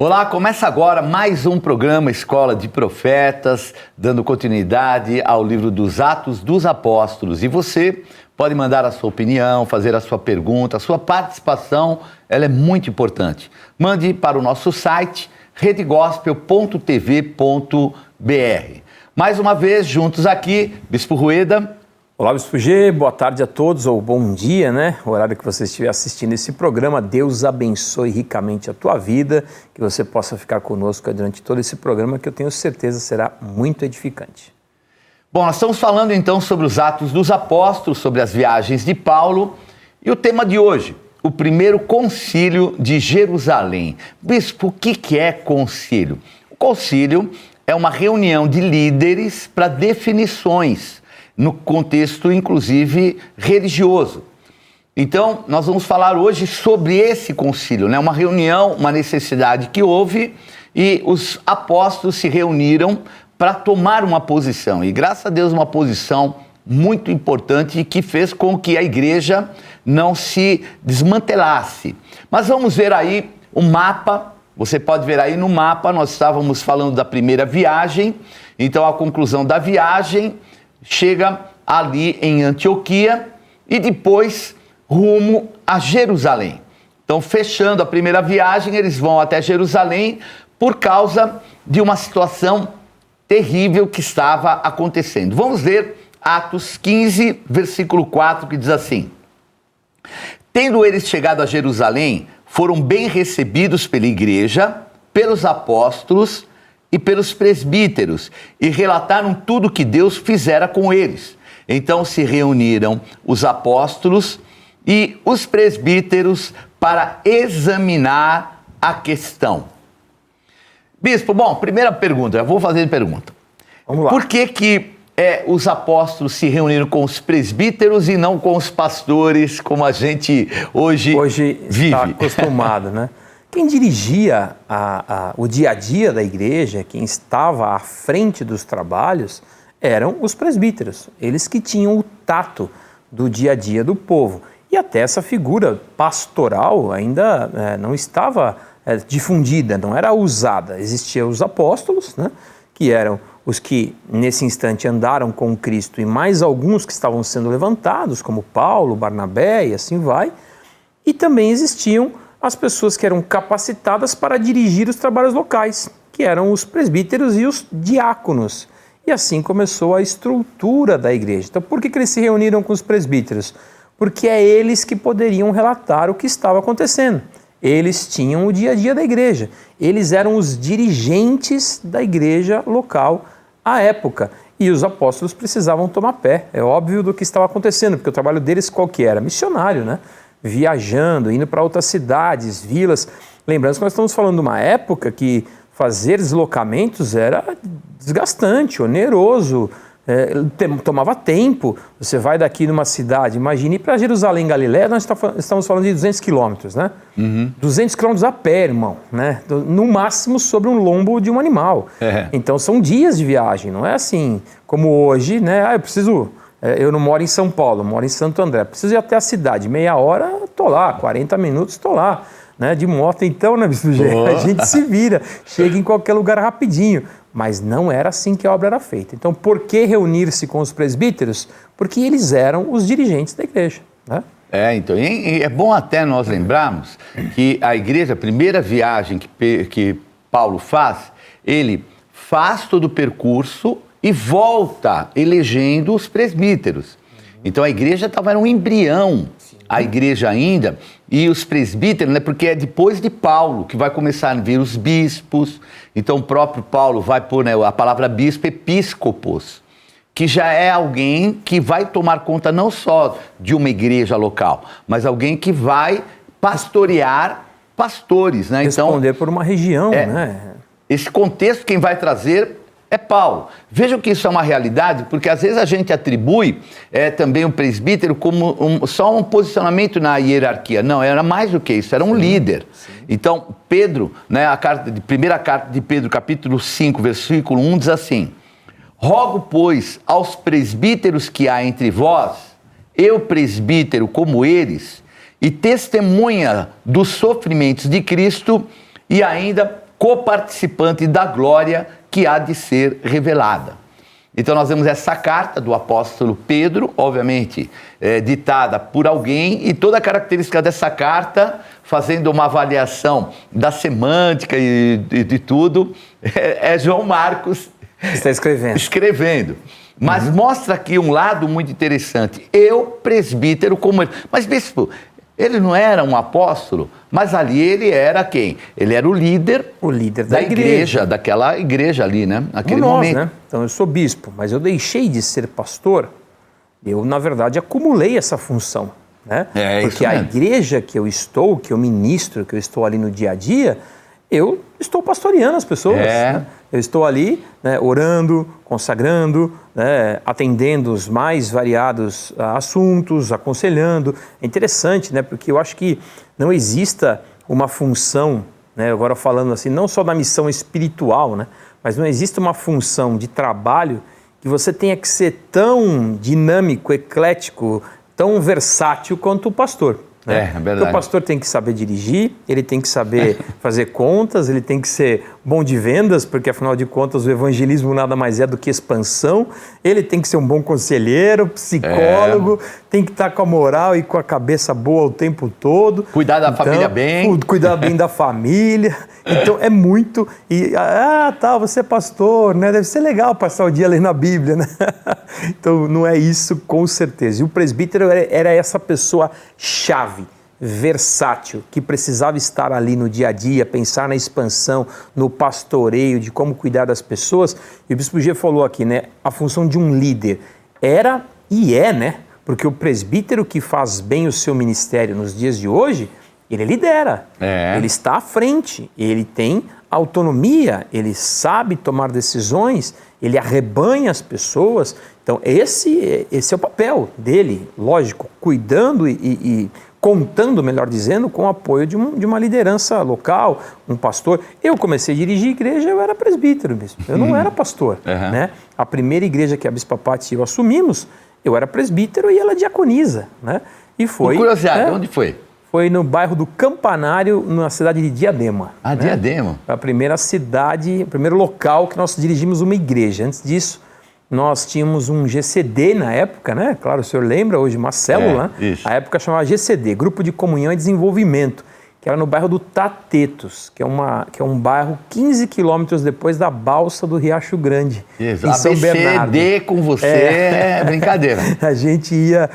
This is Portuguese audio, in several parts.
Olá, começa agora mais um programa Escola de Profetas, dando continuidade ao livro dos Atos dos Apóstolos. E você pode mandar a sua opinião, fazer a sua pergunta, a sua participação, ela é muito importante. Mande para o nosso site redegospel.tv.br. Mais uma vez, juntos aqui, Bispo Rueda. Olá, Bispo G, boa tarde a todos, ou bom dia, né? O horário que você estiver assistindo esse programa, Deus abençoe ricamente a tua vida, que você possa ficar conosco durante todo esse programa, que eu tenho certeza será muito edificante. Bom, nós estamos falando então sobre os Atos dos Apóstolos, sobre as viagens de Paulo, e o tema de hoje, o primeiro concílio de Jerusalém. Bispo, o que é concílio? O concílio é uma reunião de líderes para definições, no contexto, inclusive, religioso. Então, nós vamos falar hoje sobre esse concílio, né? Uma reunião, uma necessidade que houve e os apóstolos se reuniram para tomar uma posição. E, graças a Deus, uma posição muito importante e que fez com que a igreja não se desmantelasse. Mas vamos ver aí o mapa. Você pode ver aí no mapa, nós estávamos falando da primeira viagem. Então, a conclusão da viagem chega ali em Antioquia e depois rumo a Jerusalém. Então, fechando a primeira viagem, eles vão até Jerusalém por causa de uma situação terrível que estava acontecendo. Vamos ver Atos 15, versículo 4, que diz assim: Tendo eles chegado a Jerusalém, foram bem recebidos pela igreja, pelos apóstolos e pelos presbíteros, e relataram tudo que Deus fizera com eles. Então se reuniram os apóstolos e os presbíteros para examinar a questão. Bispo, bom, primeira pergunta, eu vou fazer a pergunta. Vamos lá. Por que os apóstolos se reuniram com os presbíteros e não com os pastores, como a gente hoje vive? Está acostumado, né? Quem dirigia o dia a dia da igreja, quem estava à frente dos trabalhos, eram os presbíteros. Eles que tinham o tato do dia a dia do povo. E até essa figura pastoral ainda não estava difundida, não era usada. Existiam os apóstolos, né, que eram os que nesse instante andaram com Cristo, e mais alguns que estavam sendo levantados, como Paulo, Barnabé e assim vai. E também existiam as pessoas que eram capacitadas para dirigir os trabalhos locais, que eram os presbíteros e os diáconos. E assim começou a estrutura da igreja. Então, por que eles se reuniram com os presbíteros? Porque é eles que poderiam relatar o que estava acontecendo. Eles tinham o dia a dia da igreja. Eles eram os dirigentes da igreja local à época. E os apóstolos precisavam tomar pé. É óbvio do que estava acontecendo, porque o trabalho deles qual que era? Missionário, né? Viajando, indo para outras cidades, vilas. Lembrando que nós estamos falando de uma época que fazer deslocamentos era desgastante, oneroso, tomava tempo. Você vai daqui numa cidade, imagine ir para Jerusalém, Galiléia, nós estamos falando de 200 quilômetros, né? 200 quilômetros a pé, irmão, né? No máximo sobre um lombo de um animal. Então são dias de viagem, não é assim como hoje, né? Eu não moro em São Paulo, eu moro em Santo André. Preciso ir até a cidade, meia hora, estou lá, 40 minutos, estou lá. Né? De moto, então, né, Bispo G? A gente se vira, chega em qualquer lugar rapidinho. Mas não era assim que a obra era feita. Então, por que reunir-se com os presbíteros? Porque eles eram os dirigentes da igreja. Né? Então, e é bom até nós lembrarmos que a igreja, a primeira viagem que Paulo faz, ele faz todo o percurso e volta elegendo os presbíteros. Então a igreja era um embrião, a igreja ainda, e os presbíteros, né, porque é depois de Paulo que vai começar a vir os bispos. Então o próprio Paulo vai pôr, né, a palavra bispo, episcopos, que já é alguém que vai tomar conta não só de uma igreja local, mas alguém que vai pastorear pastores. Né? Responder por uma região, né? Esse contexto quem vai trazer é Paulo. Vejam que isso é uma realidade, porque às vezes a gente atribui também o presbítero como só um posicionamento na hierarquia. Não, era mais do que isso, era um líder. Sim. Então, Pedro, né, primeira carta de Pedro, capítulo 5, versículo 1, diz assim: Rogo, pois, aos presbíteros que há entre vós, eu presbítero como eles, e testemunha dos sofrimentos de Cristo, e ainda coparticipante da glória que há de ser revelada. Então nós vemos essa carta do apóstolo Pedro, obviamente ditada por alguém, e toda a característica dessa carta, fazendo uma avaliação da semântica e de tudo, é João Marcos está escrevendo. Mas mostra aqui um lado muito interessante. Eu, presbítero, como ele. Mas, bispo, ele não era um apóstolo, mas ali ele era quem? Ele era o líder da igreja. Daquela igreja ali, né? Naquele Como nós, momento. né? Então, eu sou bispo, mas eu deixei de ser pastor. Eu, na verdade, acumulei essa função, né? Porque a igreja que eu estou, que eu ministro, que eu estou ali no dia a dia, eu estou pastoreando as pessoas. Né? Eu estou ali, né, orando, consagrando, né, atendendo os mais variados assuntos, aconselhando. É interessante, né, porque eu acho que não exista uma função, né, agora falando assim, não só da missão espiritual, né, mas não existe uma função de trabalho que você tenha que ser tão dinâmico, eclético, tão versátil quanto o pastor. Né? É verdade. Porque o pastor tem que saber dirigir, ele tem que saber fazer contas, ele tem que ser bom de vendas, porque afinal de contas o evangelismo nada mais é do que expansão, ele tem que ser um bom conselheiro, psicólogo, tem que estar com a moral e com a cabeça boa o tempo todo. Cuidar da família bem. Cuidar bem da família. Então é muito... você é pastor, né? Deve ser legal passar o dia lendo a Bíblia, né? Então não é isso, com certeza. E o presbítero era essa pessoa chave, versátil, que precisava estar ali no dia a dia, pensar na expansão, no pastoreio, de como cuidar das pessoas. E o bispo G falou aqui, né? A função de um líder era e é, né? Porque o presbítero que faz bem o seu ministério nos dias de hoje, ele lidera, ele está à frente, ele tem autonomia, ele sabe tomar decisões, ele arrebanha as pessoas. Então esse é o papel dele, lógico, cuidando e contando, melhor dizendo, com o apoio de uma liderança local, um pastor. Eu comecei a dirigir igreja, eu era presbítero mesmo, eu não era pastor. Né? A primeira igreja que a Bispa Patti e eu assumimos, eu era presbítero e ela diaconisa. Né? E foi... Por curiosidade, onde foi? Foi no bairro do Campanário, na cidade de Diadema. Ah, né? Diadema. A primeira cidade, o primeiro local que nós dirigimos uma igreja. Antes disso, nós tínhamos um GCD na época, né? Claro, o senhor lembra hoje, uma célula, né? Isso. A época chamava GCD, Grupo de Comunhão e Desenvolvimento, que era no bairro do Tatetos, que é um bairro 15 quilômetros depois da balsa do Riacho Grande, isso. em São Bernardo. ABCD com você é brincadeira. A gente ia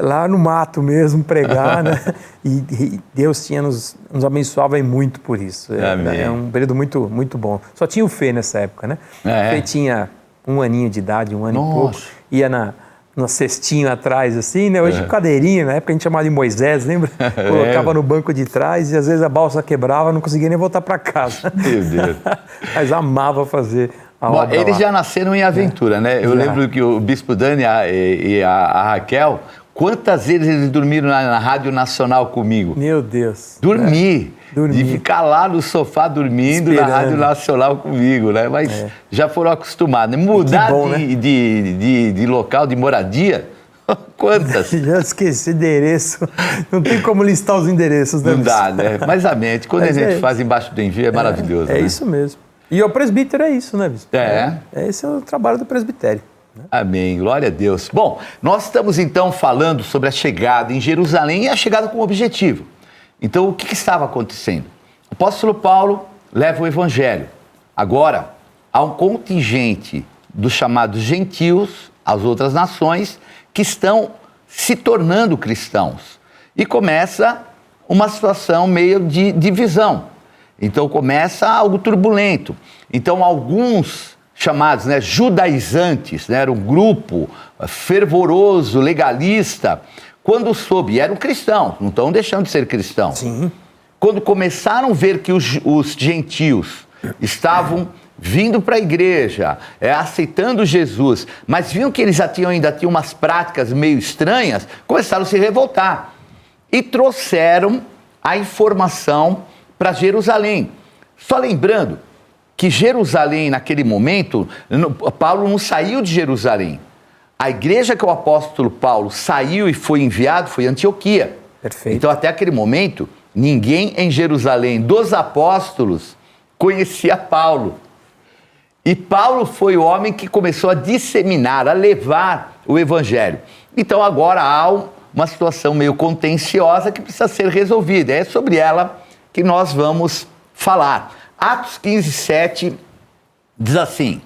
lá no mato mesmo pregar, né? E Deus nos abençoava muito por isso. É um período muito, muito bom. Só tinha o Fê nessa época, né? O Fê tinha 1 aninho de idade, 1 ano e pouco. Ia no cestinho atrás, assim, né? Hoje cadeirinha, na época a gente chamava de Moisés, lembra? Colocava no banco de trás e às vezes a balsa quebrava, não conseguia nem voltar para casa. Meu Deus. Mas amava fazer a obra eles lá. já nasceram em aventura, né? Eu lembro que o Bispo Dani e a Raquel, quantas vezes eles dormiram na Rádio Nacional comigo? Meu Deus. Dormir. De ficar lá no sofá dormindo na Rádio Nacional comigo, né? Mas já foram acostumados. Mudar bom, de local, de moradia, quantas? Já esqueci endereço. Não tem como listar os endereços, né? Não dá, né? Mas a mente, quando a gente faz embaixo do envio, é maravilhoso. É, né? Isso mesmo. E o presbítero é isso, né, bispo? Esse é o trabalho do presbitério. Amém, glória a Deus. Bom, nós estamos então falando sobre a chegada em Jerusalém e a chegada com objetivo. Então, o que estava acontecendo? O apóstolo Paulo leva o evangelho. Agora, há um contingente dos chamados gentios, as outras nações, que estão se tornando cristãos. E começa uma situação meio de divisão. Então, começa algo turbulento. Então, alguns chamados judaizantes, era um grupo fervoroso, legalista, quando soube, eram cristãos, não estão deixando de ser cristãos. Sim. Quando começaram a ver que os gentios estavam vindo para a igreja, aceitando Jesus, mas viam que eles ainda tinham umas práticas meio estranhas, começaram a se revoltar. E trouxeram a informação para Jerusalém. Só lembrando que Jerusalém, naquele momento, Paulo não saiu de Jerusalém. A igreja que o apóstolo Paulo saiu e foi enviado foi Antioquia. Perfeito. Então, até aquele momento, ninguém em Jerusalém dos apóstolos conhecia Paulo. E Paulo foi o homem que começou a disseminar, a levar o evangelho. Então agora há uma situação meio contenciosa que precisa ser resolvida. É sobre ela que nós vamos falar. Atos 15, 7 diz assim: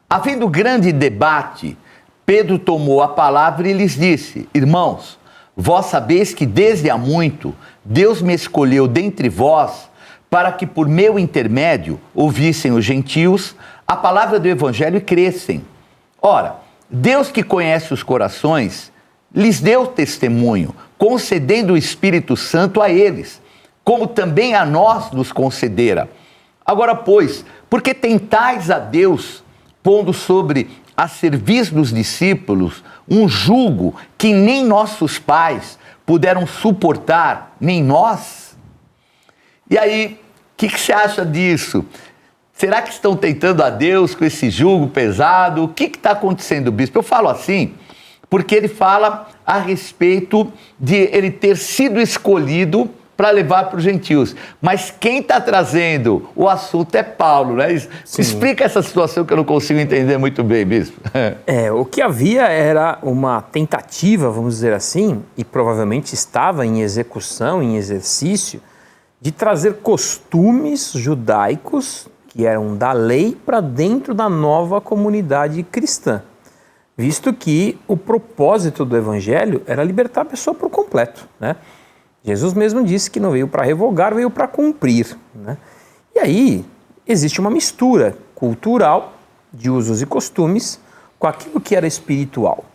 havendo grande debate, Pedro tomou a palavra e lhes disse: irmãos, vós sabeis que desde há muito Deus me escolheu dentre vós para que por meu intermédio ouvissem os gentios a palavra do evangelho e crescem. Ora, Deus que conhece os corações, lhes deu testemunho, concedendo o Espírito Santo a eles, como também a nós nos concedera. Agora, pois, porque tentais a Deus, pondo sobre a serviço dos discípulos um jugo que nem nossos pais puderam suportar, nem nós? E aí, o que você acha disso? Será que estão tentando a Deus com esse jugo pesado? O que está acontecendo, bispo? Eu falo assim porque ele fala a respeito de ele ter sido escolhido para levar para os gentios. Mas quem está trazendo o assunto é Paulo, né? Sim. Explica essa situação que eu não consigo entender muito bem, bispo. O que havia era uma tentativa, vamos dizer assim, e provavelmente estava em execução, em exercício, de trazer costumes judaicos que eram da lei para dentro da nova comunidade cristã, visto que o propósito do evangelho era libertar a pessoa por completo, né? Jesus mesmo disse que não veio para revogar, veio para cumprir, né? E aí existe uma mistura cultural de usos e costumes com aquilo que era espiritual.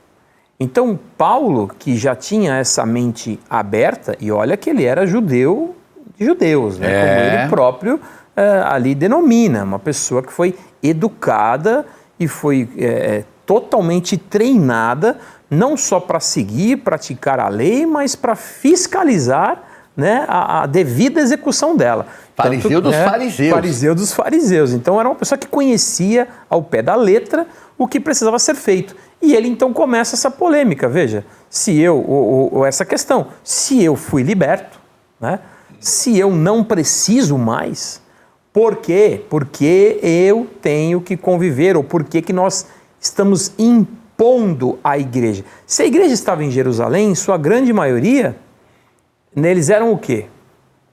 Então Paulo, que já tinha essa mente aberta, e olha que ele era judeu de judeus, né? Como ele próprio ali denomina, uma pessoa que foi educada e foi totalmente treinada, não só para seguir, praticar a lei, mas para fiscalizar, né, a devida execução dela. Fariseu dos fariseus. Fariseu dos fariseus. Então era uma pessoa que conhecia ao pé da letra o que precisava ser feito. E ele então começa essa polêmica, veja, essa questão, se eu fui liberto, né, se eu não preciso mais, por quê? Porque eu tenho que conviver, ou por que nós estamos impondo a igreja? Se a igreja estava em Jerusalém, sua grande maioria, neles eram o quê?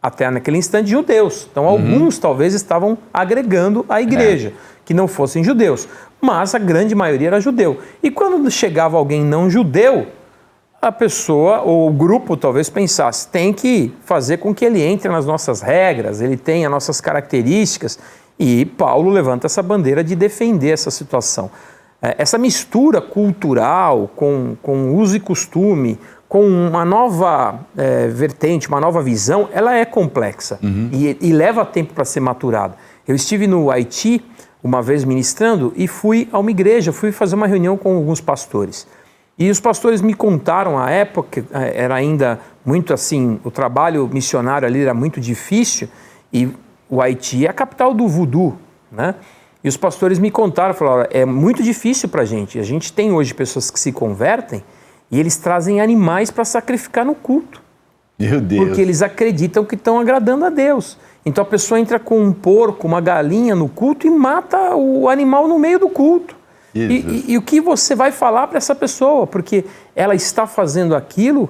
Até naquele instante, judeus. Então, alguns talvez estavam agregando a igreja, que não fossem judeus. Mas a grande maioria era judeu. E quando chegava alguém não judeu, a pessoa ou o grupo talvez pensasse, tem que fazer com que ele entre nas nossas regras, ele tenha nossas características. E Paulo levanta essa bandeira de defender essa situação. Essa mistura cultural com uso e costume, com uma nova vertente, uma nova visão, ela é complexa e leva tempo para ser maturada. Eu estive no Haiti uma vez ministrando e fui a uma igreja, fui fazer uma reunião com alguns pastores. E os pastores me contaram, à época, era ainda muito assim, o trabalho missionário ali era muito difícil, e o Haiti é a capital do voodoo, né? E os pastores me contaram, falaram, é muito difícil para a gente tem hoje pessoas que se convertem e eles trazem animais para sacrificar no culto. Meu Deus. Porque eles acreditam que estão agradando a Deus. Então a pessoa entra com um porco, uma galinha no culto e mata o animal no meio do culto. E o que você vai falar para essa pessoa? Porque ela está fazendo aquilo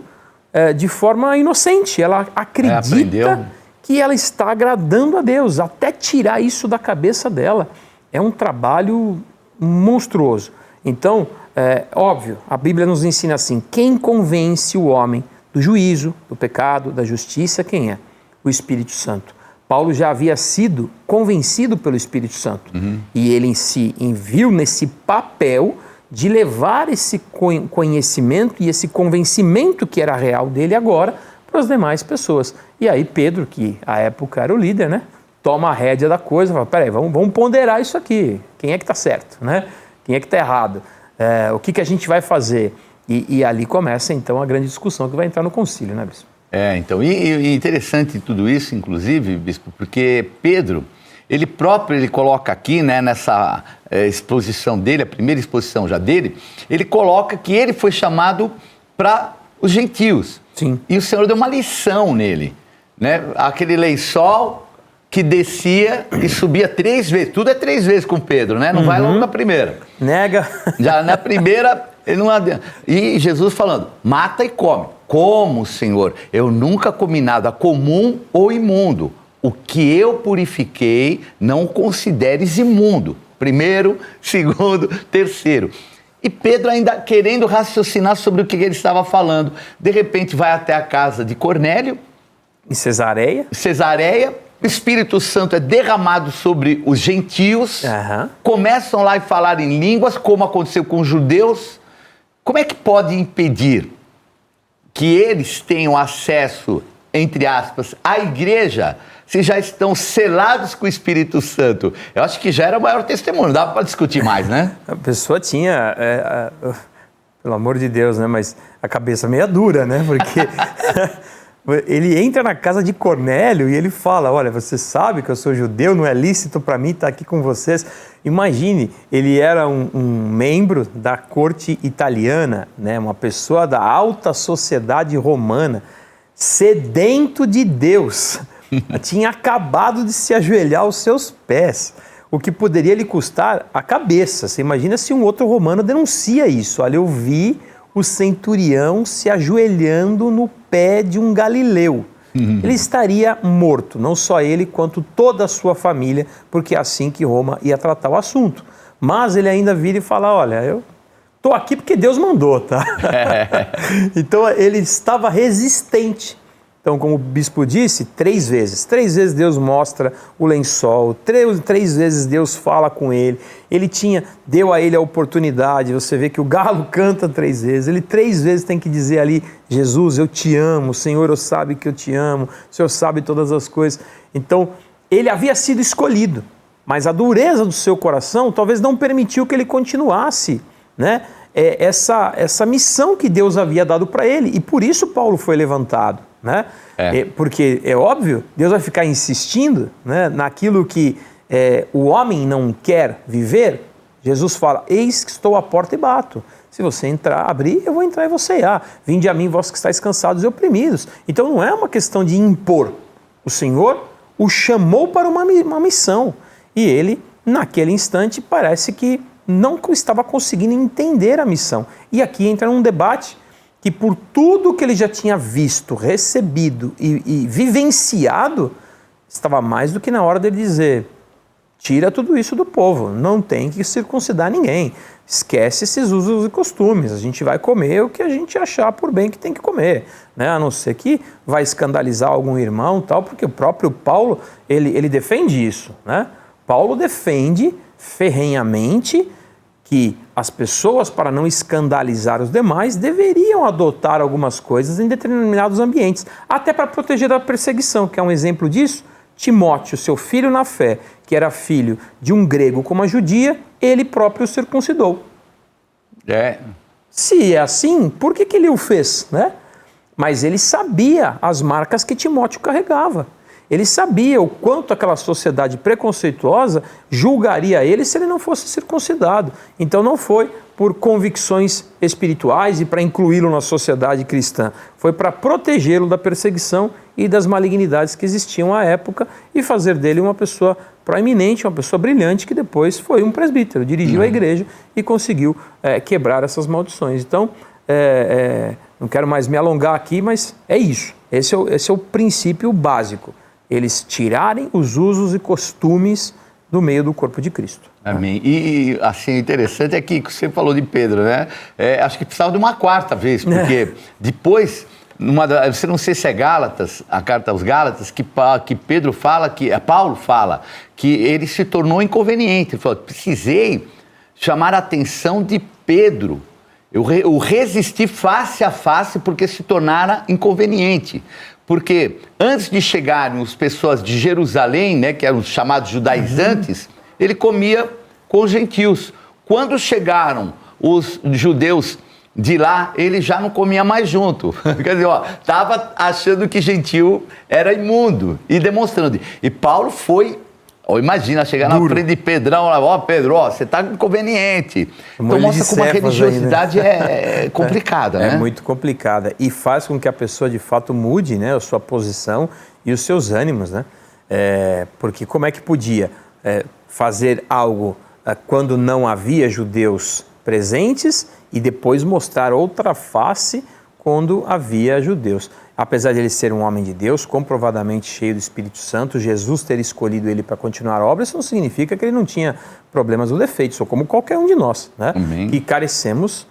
de forma inocente. Ela acredita que ela está agradando a Deus. Até tirar isso da cabeça dela é um trabalho monstruoso. Então, óbvio, a Bíblia nos ensina assim, quem convence o homem do juízo, do pecado, da justiça, quem é? O Espírito Santo. Paulo já havia sido convencido pelo Espírito Santo e ele se viu nesse papel de levar esse conhecimento e esse convencimento que era real dele agora para as demais pessoas. E aí Pedro, que à época era o líder, né, toma a rédea da coisa e fala, peraí, vamos ponderar isso aqui, quem é que está certo, né? Quem é que está errado, o que a gente vai fazer? E ali começa então a grande discussão que vai entrar no concílio, né, bispo? Então, e interessante tudo isso, inclusive, bispo, porque Pedro, ele coloca aqui, né, nessa exposição dele, a primeira exposição já dele, ele coloca que ele foi chamado para os gentios. Sim. E o Senhor deu uma lição nele, né? Aquele lençol que descia e subia 3 vezes. Tudo é 3 vezes com Pedro, né? Não vai logo na primeira. Nega. Já na primeira, ele não adianta. E Jesus falando, mata e come. Como, Senhor? Eu nunca comi nada comum ou imundo. O que eu purifiquei, não consideres imundo. Primeiro, segundo, terceiro. E Pedro ainda querendo raciocinar sobre o que ele estava falando. De repente vai até a casa de Cornélio. Em Cesareia. O Espírito Santo é derramado sobre os gentios. Começam lá a falar em línguas, como aconteceu com os judeus. Como é que pode impedir que eles tenham acesso, entre aspas, à igreja, se já estão selados com o Espírito Santo? Eu acho que já era o maior testemunho, não dava para discutir mais, né? A pessoa tinha, pelo amor de Deus, né? Mas a cabeça meio dura, né? Porque ele entra na casa de Cornélio e ele fala, olha, você sabe que eu sou judeu, não é lícito para mim estar aqui com vocês. Imagine, ele era um membro da corte italiana, né? Uma pessoa da alta sociedade romana, sedento de Deus. Tinha acabado de se ajoelhar aos seus pés, o que poderia lhe custar a cabeça. Você imagina se um outro romano denuncia isso. Olha, eu vi o centurião se ajoelhando no pé de um galileu. Ele estaria morto, não só ele, quanto toda a sua família, porque é assim que Roma ia tratar o assunto. Mas ele ainda vira e fala, olha, eu estou aqui porque Deus mandou, tá? Então ele estava resistente. Então, como o bispo disse, 3 vezes. 3 vezes Deus mostra o lençol, 3 vezes Deus fala com ele. Ele deu a ele a oportunidade, você vê que o galo canta 3 vezes. Ele 3 vezes tem que dizer ali, Jesus, eu te amo, Senhor, eu sabe que eu te amo, o Senhor sabe todas as coisas. Então, ele havia sido escolhido, mas a dureza do seu coração talvez não permitiu que ele continuasse, né? Essa missão que Deus havia dado para ele, e por isso Paulo foi levantado, né? Porque é óbvio, Deus vai ficar insistindo, né, naquilo que o homem não quer viver. Jesus fala, eis que estou à porta e bato. Se você entrar, abrir, eu vou entrar e você irá. Vinde a mim, vós que estáis cansados e oprimidos. Então não é uma questão de impor. O Senhor o chamou para uma missão, e ele, naquele instante, parece que não estava conseguindo entender a missão. E aqui entra um debate que, por tudo que ele já tinha visto, recebido e vivenciado, estava mais do que na hora dele dizer, tira tudo isso do povo, não tem que circuncidar ninguém, esquece esses usos e costumes, a gente vai comer o que a gente achar por bem que tem que comer, né? A não ser que vai escandalizar algum irmão, tal, porque o próprio Paulo, ele defende isso, né? Paulo defende ferrenhamente que as pessoas, para não escandalizar os demais, deveriam adotar algumas coisas em determinados ambientes, até para proteger da perseguição, que é um exemplo disso. Timóteo, seu filho na fé, que era filho de um grego com uma judia, ele próprio circuncidou. Se é assim, por que ele o fez, né? Mas ele sabia as marcas que Timóteo carregava. Ele sabia o quanto aquela sociedade preconceituosa julgaria ele se ele não fosse circuncidado. Então não foi por convicções espirituais e para incluí-lo na sociedade cristã. Foi para protegê-lo da perseguição e das malignidades que existiam à época e fazer dele uma pessoa proeminente, uma pessoa brilhante, que depois foi um presbítero, dirigiu a igreja e conseguiu quebrar essas maldições. Então, não quero mais me alongar aqui, mas é isso. Esse é o princípio básico. Eles tirarem os usos e costumes do meio do corpo de Cristo. Amém. E assim, interessante é que você falou de Pedro, né? Acho que precisava de uma 4ª vez, porque depois, você não sei se é Gálatas, a carta aos Gálatas, que Pedro fala, Paulo fala, que ele se tornou inconveniente. Ele falou, precisei chamar a atenção de Pedro. Eu resisti face a face porque se tornara inconveniente. Porque antes de chegarem as pessoas de Jerusalém, né, que eram os chamados judaizantes, ele comia com os gentios. Quando chegaram os judeus de lá, ele já não comia mais junto. Quer dizer, estava achando que gentil era imundo e demonstrando. E Paulo foi, imagina, chegar na frente de Pedrão, Pedro, você está inconveniente. Então mostra como a religiosidade é complicada, né? É muito complicada e faz com que a pessoa de fato mude, né, a sua posição e os seus ânimos, né? Porque como é que podia fazer algo quando não havia judeus presentes e depois mostrar outra face quando havia judeus? Apesar de ele ser um homem de Deus, comprovadamente cheio do Espírito Santo, Jesus ter escolhido ele para continuar a obra, isso não significa que ele não tinha problemas ou defeitos, ou como qualquer um de nós, né? Que carecemos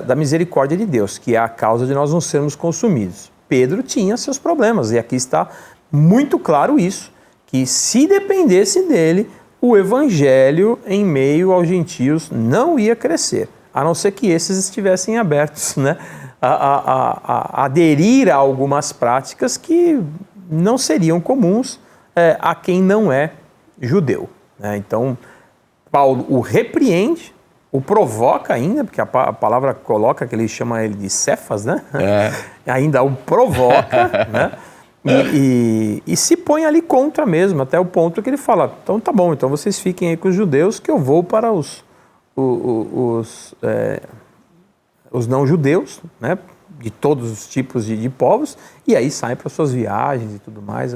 da misericórdia de Deus, que é a causa de nós não sermos consumidos. Pedro tinha seus problemas, e aqui está muito claro isso, que se dependesse dele, o evangelho em meio aos gentios não ia crescer, a não ser que esses estivessem abertos, né, a aderir a algumas práticas que não seriam comuns a quem não é judeu, né? Então, Paulo o repreende, o provoca ainda, porque a palavra coloca que ele chama ele de Cefas, né? Ainda o provoca, né? E se põe ali contra mesmo, até o ponto que ele fala, então tá bom, então vocês fiquem aí com os judeus que eu vou para os não-judeus, né, de todos os tipos de povos, e aí saem para suas viagens e tudo mais,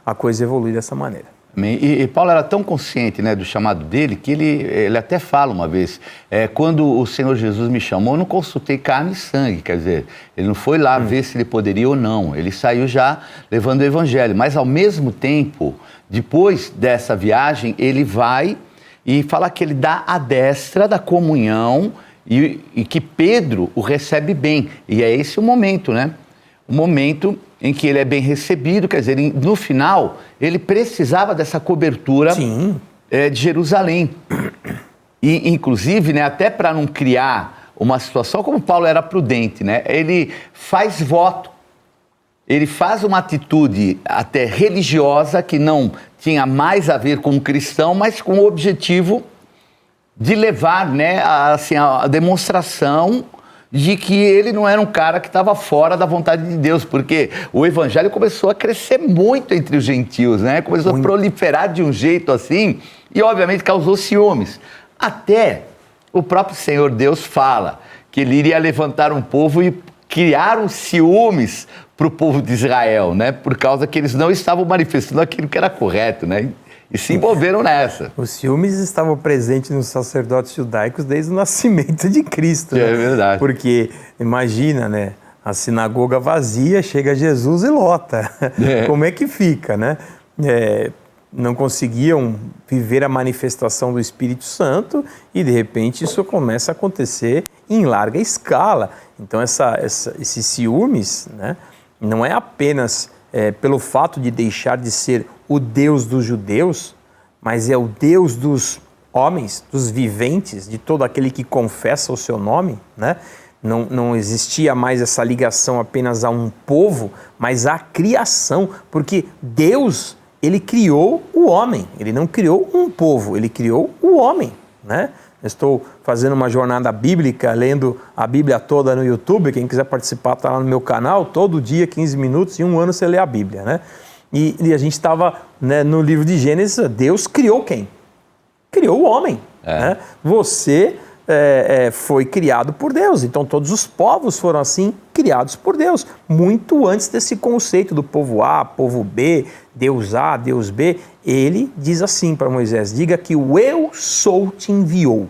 a coisa evolui dessa maneira. E Paulo era tão consciente, né, do chamado dele, que ele até fala uma vez, quando o Senhor Jesus me chamou, eu não consultei carne e sangue, quer dizer, ele não foi lá ver se ele poderia ou não, ele saiu já levando o evangelho, mas ao mesmo tempo, depois dessa viagem, ele vai e fala que ele dá a destra da comunhão e que Pedro o recebe bem. E é esse o momento, né? O momento em que ele é bem recebido, quer dizer, no final, ele precisava dessa cobertura de Jerusalém. E, inclusive, né, até para não criar uma situação, como Paulo era prudente, né? Ele faz voto, ele faz uma atitude até religiosa que não tinha mais a ver com um cristão, mas com o objetivo de levar, né, a demonstração de que ele não era um cara que estava fora da vontade de Deus, porque o evangelho começou a crescer muito entre os gentios, né? Começou a proliferar de um jeito assim, e obviamente causou ciúmes. Até o próprio Senhor Deus fala que ele iria levantar um povo e criaram ciúmes para o povo de Israel, né? Por causa que eles não estavam manifestando aquilo que era correto, né? E se envolveram nessa. Os ciúmes estavam presentes nos sacerdotes judaicos desde o nascimento de Cristo. Né? É verdade. Porque, imagina, né? A sinagoga vazia, chega Jesus e lota. Como é que fica, né? Não conseguiam viver a manifestação do Espírito Santo e, de repente, isso começa a acontecer em larga escala. Então, esses ciúmes, né? Não é apenas pelo fato de deixar de ser o Deus dos judeus, mas é o Deus dos homens, dos viventes, de todo aquele que confessa o seu nome, né? Não existia mais essa ligação apenas a um povo, mas à criação, porque Deus, ele criou o homem, ele não criou um povo, ele criou o homem, né? Eu estou fazendo uma jornada bíblica, lendo a Bíblia toda no YouTube, quem quiser participar está lá no meu canal, todo dia, 15 minutos, em um ano você lê a Bíblia, né? E a gente estava, né, no livro de Gênesis, Deus criou quem? Criou o homem. Né? Você foi criado por Deus, então todos os povos foram assim criados por Deus, muito antes desse conceito do povo A, povo B, Deus A, Deus B. Ele diz assim para Moisés, diga que o eu sou te enviou.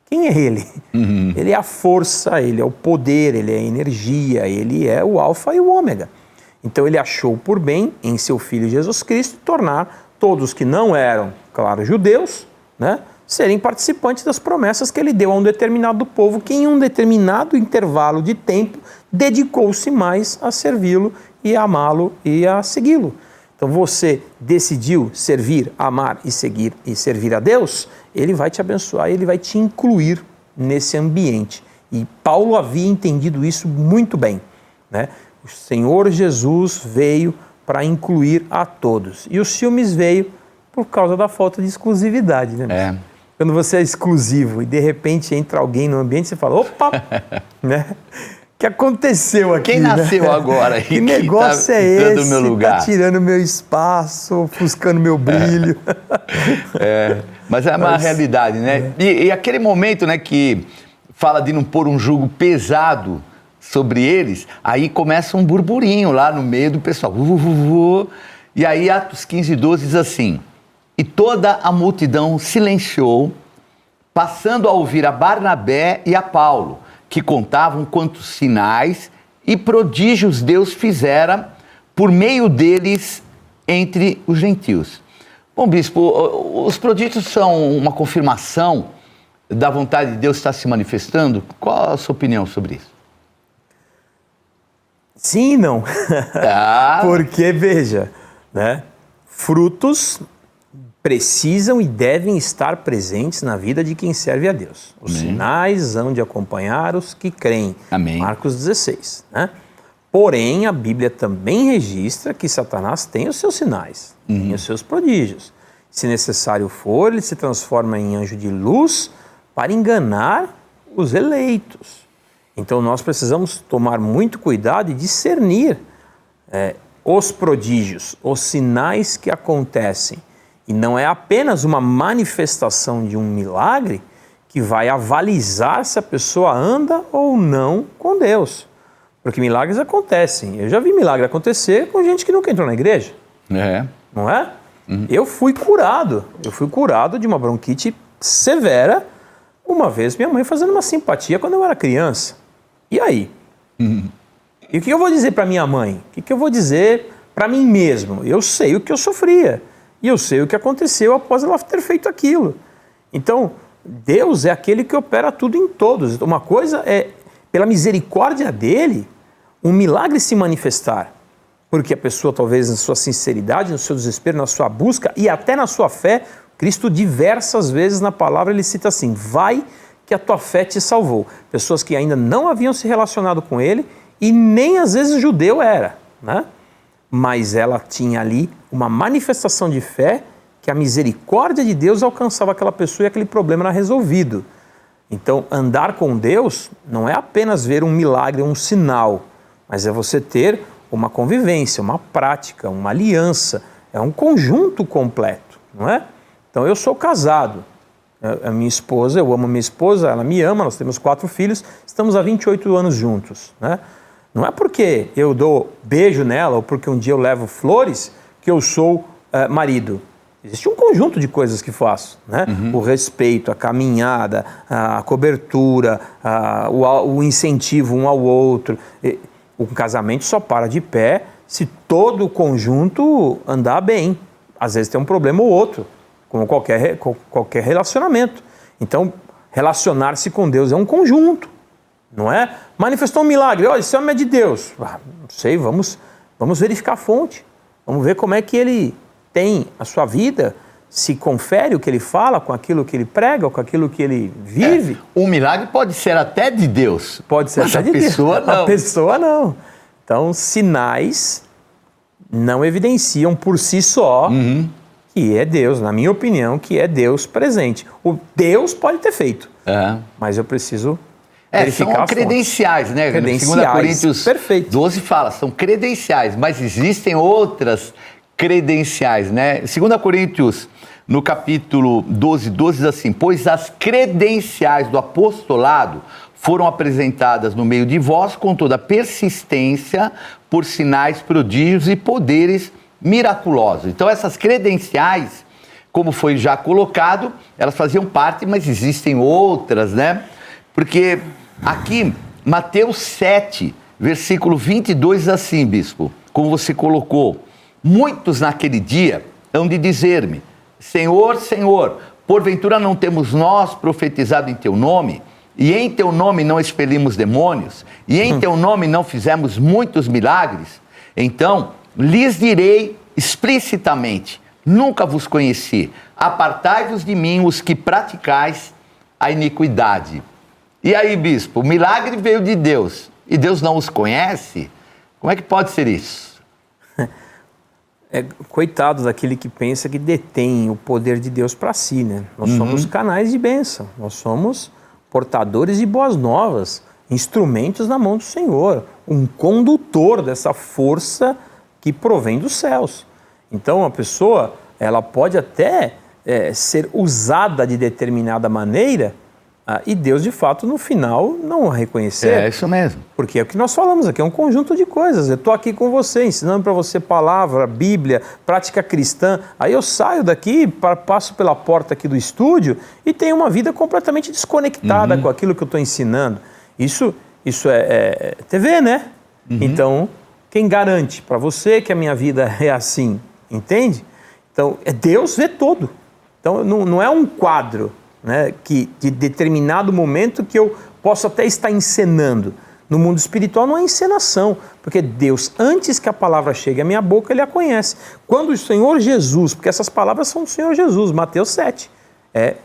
Quem é ele? Ele é a força, ele é o poder, ele é a energia, ele é o alfa e o ômega. Então ele achou por bem, em seu Filho Jesus Cristo, tornar todos que não eram, claro, judeus, né, serem participantes das promessas que ele deu a um determinado povo, que em um determinado intervalo de tempo dedicou-se mais a servi-lo e a amá-lo e a segui-lo. Então você decidiu servir, amar e servir a Deus, ele vai te abençoar, ele vai te incluir nesse ambiente. E Paulo havia entendido isso muito bem, né? O Senhor Jesus veio para incluir a todos. E os ciúmes veio por causa da falta de exclusividade, né? Quando você é exclusivo e de repente entra alguém no ambiente, você fala, opa, né? O que aconteceu aqui? Quem nasceu agora? Que negócio é esse? Meu lugar? Tá tirando meu espaço, ofuscando meu brilho. Mas é uma realidade, né? E aquele momento, né, que fala de não pôr um jugo pesado sobre eles, aí começa um burburinho lá no meio do pessoal. E aí Atos 15:12 diz assim: e toda a multidão silenciou, passando a ouvir a Barnabé e a Paulo, que contavam quantos sinais e prodígios Deus fizera por meio deles entre os gentios. Bom, bispo, os prodígios são uma confirmação da vontade de Deus estar se manifestando? Qual a sua opinião sobre isso? Sim e não. Ah. Porque, veja, né, frutos precisam e devem estar presentes na vida de quem serve a Deus. Os sinais hão de acompanhar os que creem. Amém. Marcos 16. Né? Porém, a Bíblia também registra que Satanás tem os seus sinais, tem os seus prodígios. Se necessário for, ele se transforma em anjo de luz para enganar os eleitos. Então, nós precisamos tomar muito cuidado e discernir os prodígios, os sinais que acontecem. E não é apenas uma manifestação de um milagre que vai avalizar se a pessoa anda ou não com Deus. Porque milagres acontecem. Eu já vi milagre acontecer com gente que nunca entrou na igreja. Não é? Eu fui curado de uma bronquite severa, uma vez minha mãe fazendo uma simpatia quando eu era criança. E aí? E o que eu vou dizer para minha mãe? O que eu vou dizer para mim mesmo? Eu sei o que eu sofria. E eu sei o que aconteceu após ela ter feito aquilo. Então, Deus é aquele que opera tudo em todos. Uma coisa é, pela misericórdia dele, um milagre se manifestar. Porque a pessoa, talvez, na sua sinceridade, no seu desespero, na sua busca e até na sua fé, Cristo diversas vezes na palavra ele cita assim: vai que a tua fé te salvou. Pessoas que ainda não haviam se relacionado com ele e nem às vezes judeu era, né? Mas ela tinha ali uma manifestação de fé que a misericórdia de Deus alcançava aquela pessoa e aquele problema era resolvido. Então, andar com Deus não é apenas ver um milagre, um sinal, mas é você ter uma convivência, uma prática, uma aliança, é um conjunto completo, não é? Então, eu sou casado, a minha esposa, eu amo a minha esposa, ela me ama, nós temos 4 filhos, estamos há 28 anos juntos, né? Não é porque eu dou beijo nela ou porque um dia eu levo flores que eu sou marido. Existe um conjunto de coisas que faço, né? O respeito, a caminhada, a cobertura, o incentivo um ao outro. O casamento só para de pé se todo o conjunto andar bem. Às vezes tem um problema ou outro, como qualquer relacionamento. Então, relacionar-se com Deus é um conjunto. Não é? Manifestou um milagre, olha, esse homem é de Deus. Não sei, vamos verificar a fonte. Vamos ver como é que ele tem a sua vida, se confere o que ele fala com aquilo que ele prega, ou com aquilo que ele vive. Um milagre pode ser até de Deus. Pode ser até de Deus. A pessoa não. Então, sinais não evidenciam por si só que é Deus, na minha opinião, que é Deus presente. O Deus pode ter feito, mas eu preciso... são credenciais, né? Credenciais, 2 Coríntios perfeito. 12 fala, são credenciais, mas existem outras credenciais, né? 2 Coríntios, no capítulo 12 diz assim: pois as credenciais do apostolado foram apresentadas no meio de vós com toda persistência, por sinais, prodígios e poderes miraculosos. Então essas credenciais, como foi já colocado, elas faziam parte, mas existem outras, né? Porque aqui, Mateus 7, versículo 22, diz assim, bispo, como você colocou: muitos naquele dia hão de dizer-me, Senhor, Senhor, porventura não temos nós profetizado em teu nome, e em teu nome não expelimos demônios, e em teu nome não fizemos muitos milagres? Então, lhes direi explicitamente, nunca vos conheci, apartai-vos de mim os que praticais a iniquidade. E aí, bispo, o milagre veio de Deus e Deus não os conhece? Como é que pode ser isso? Coitado daquele que pensa que detém o poder de Deus para si, né? Nós somos canais de bênção, nós somos portadores de boas novas, instrumentos na mão do Senhor, um condutor dessa força que provém dos céus. Então, a pessoa, ela pode até ser usada de determinada maneira, E Deus, de fato, no final, não a reconhecer. É isso mesmo. Porque é o que nós falamos aqui, é um conjunto de coisas. Eu estou aqui com você, ensinando para você palavra, Bíblia, prática cristã. Aí eu saio daqui, passo pela porta aqui do estúdio e tenho uma vida completamente desconectada com aquilo que eu estou ensinando. Isso é TV, né? Então, quem garante para você que a minha vida é assim? Entende? Então, Deus vê todo. Então, não é um quadro, né, que de determinado momento que eu posso até estar encenando. No mundo espiritual não é encenação, porque Deus, antes que a palavra chegue à minha boca, Ele a conhece. Quando o Senhor Jesus, porque essas palavras são do Senhor Jesus, Mateus 7, é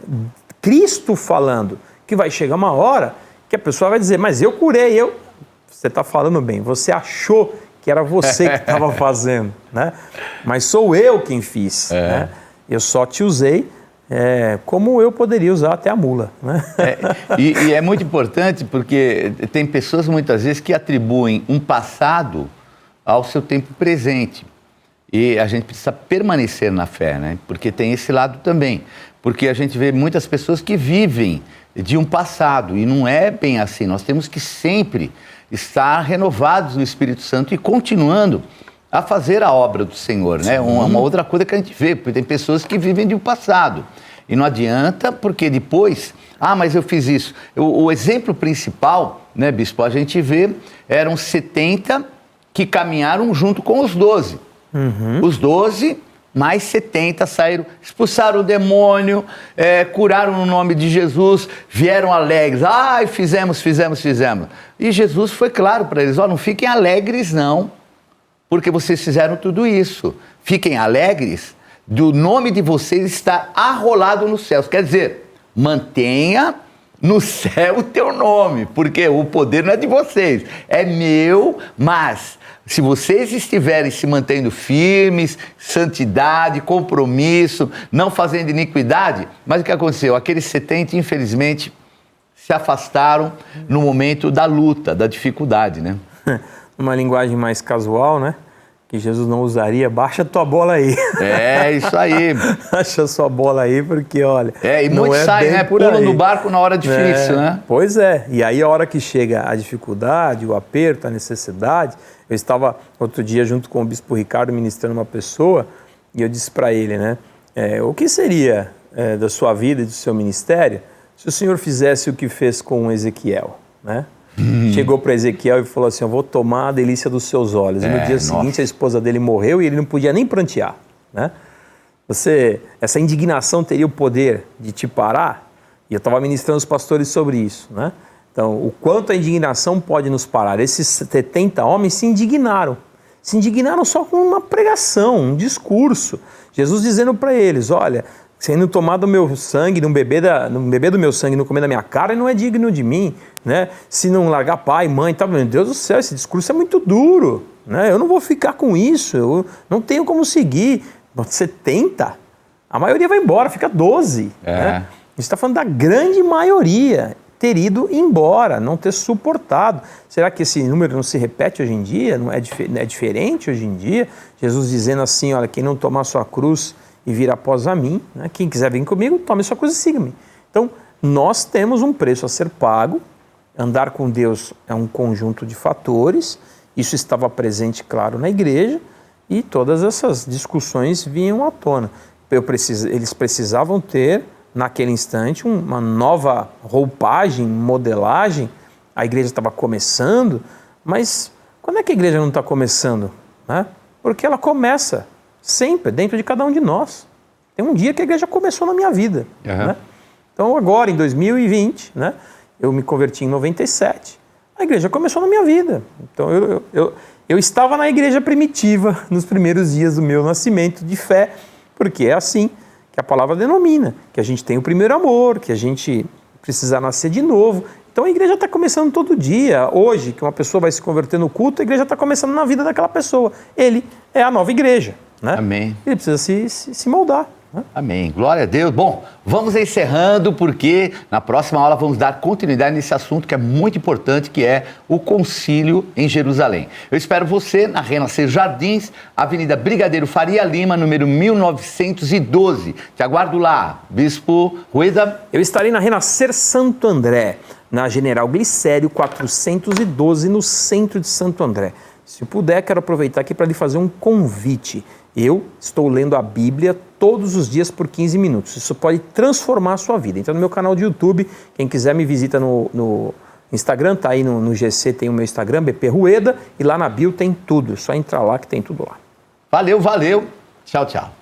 Cristo falando, que vai chegar uma hora que a pessoa vai dizer, mas eu curei, você está falando bem, você achou que era você que estava fazendo, né? Mas sou eu quem fiz, né? Eu só te usei como eu poderia usar até a mula, né? E é muito importante porque tem pessoas muitas vezes que atribuem um passado ao seu tempo presente. E a gente precisa permanecer na fé, né? Porque tem esse lado também. Porque a gente vê muitas pessoas que vivem de um passado e não é bem assim. Nós temos que sempre estar renovados no Espírito Santo e continuando a fazer a obra do Senhor, né? Uma outra coisa que a gente vê, porque tem pessoas que vivem de um passado. E não adianta, porque depois, mas eu fiz isso. O exemplo principal, né, bispo, a gente vê, eram 70 que caminharam junto com os 12. Os 12, mais 70 saíram, expulsaram o demônio, curaram no nome de Jesus, vieram alegres. Fizemos. E Jesus foi claro para eles, não fiquem alegres não, porque vocês fizeram tudo isso. Fiquem alegres, do nome de vocês está arrolado nos céus. Quer dizer, mantenha no céu o teu nome, porque o poder não é de vocês, é meu, mas se vocês estiverem se mantendo firmes, santidade, compromisso, não fazendo iniquidade, mas o que aconteceu? Aqueles 70, infelizmente, se afastaram no momento da luta, da dificuldade, né? Numa linguagem mais casual, né? Que Jesus não usaria, baixa tua bola aí. É, isso aí. Baixa sua bola aí, porque olha... E muitos saem, né? Pulam no barco na hora difícil, né? Pois é. E aí a hora que chega a dificuldade, o aperto, a necessidade... Eu estava outro dia junto com o Bispo Ricardo ministrando uma pessoa e eu disse para ele, né? O que seria da sua vida e do seu ministério se o Senhor fizesse o que fez com Ezequiel, né? Chegou para Ezequiel e falou assim, eu vou tomar a delícia dos seus olhos. E no dia seguinte a esposa dele morreu e ele não podia nem prantear, né? Essa indignação teria o poder de te parar? E eu estava ministrando os pastores sobre isso, né? Então, o quanto a indignação pode nos parar. Esses 70 homens se indignaram só com uma pregação, um discurso. Jesus dizendo para eles, olha, se não tomar do meu sangue, não beber do meu sangue, não comer da minha carne, não é digno de mim, né? Se não largar pai, mãe, tá, meu Deus do céu, esse discurso é muito duro, né? Eu não vou ficar com isso, eu não tenho como seguir. 70, a maioria vai embora, fica 12. Né? A gente está falando da grande maioria ter ido embora, não ter suportado. Será que esse número não se repete hoje em dia? Não é diferente hoje em dia? Jesus dizendo assim, olha, quem não tomar sua cruz e vir após a mim, né? Quem quiser vir comigo, tome sua cruz e siga-me. Então, nós temos um preço a ser pago. Andar com Deus é um conjunto de fatores. Isso estava presente, claro, na igreja, e todas essas discussões vinham à tona. Eles precisavam ter, naquele instante, uma nova roupagem, modelagem. A igreja estava começando, mas quando é que a igreja não está começando? Né? Porque ela começa sempre dentro de cada um de nós. Tem um dia que a igreja começou na minha vida. Né? Então agora, em 2020, né, eu me converti em 97. A igreja começou na minha vida. Então eu estava na igreja primitiva nos primeiros dias do meu nascimento de fé, porque é assim que a palavra denomina, que a gente tem o primeiro amor, que a gente precisa nascer de novo. Então a igreja está começando todo dia. Hoje, que uma pessoa vai se converter no culto, a igreja está começando na vida daquela pessoa. Ele é a nova igreja. Né? Amém. Ele precisa se moldar. Amém. Glória a Deus. Bom, vamos encerrando porque na próxima aula vamos dar continuidade nesse assunto que é muito importante, que é o concílio em Jerusalém. Eu espero você na Renascer Jardins, Avenida Brigadeiro Faria Lima, número 1912. Te aguardo lá. Bispo Rueda. Eu estarei na Renascer Santo André, na General Glicério 412, no centro de Santo André. Se puder, quero aproveitar aqui para lhe fazer um convite. Eu estou lendo a Bíblia todos os dias por 15 minutos. Isso pode transformar a sua vida. Então, no meu canal de YouTube, quem quiser me visita no Instagram, tá aí no GC, tem o meu Instagram, BP Rueda, e lá na bio tem tudo. É só entrar lá que tem tudo lá. Valeu, valeu. Tchau, tchau.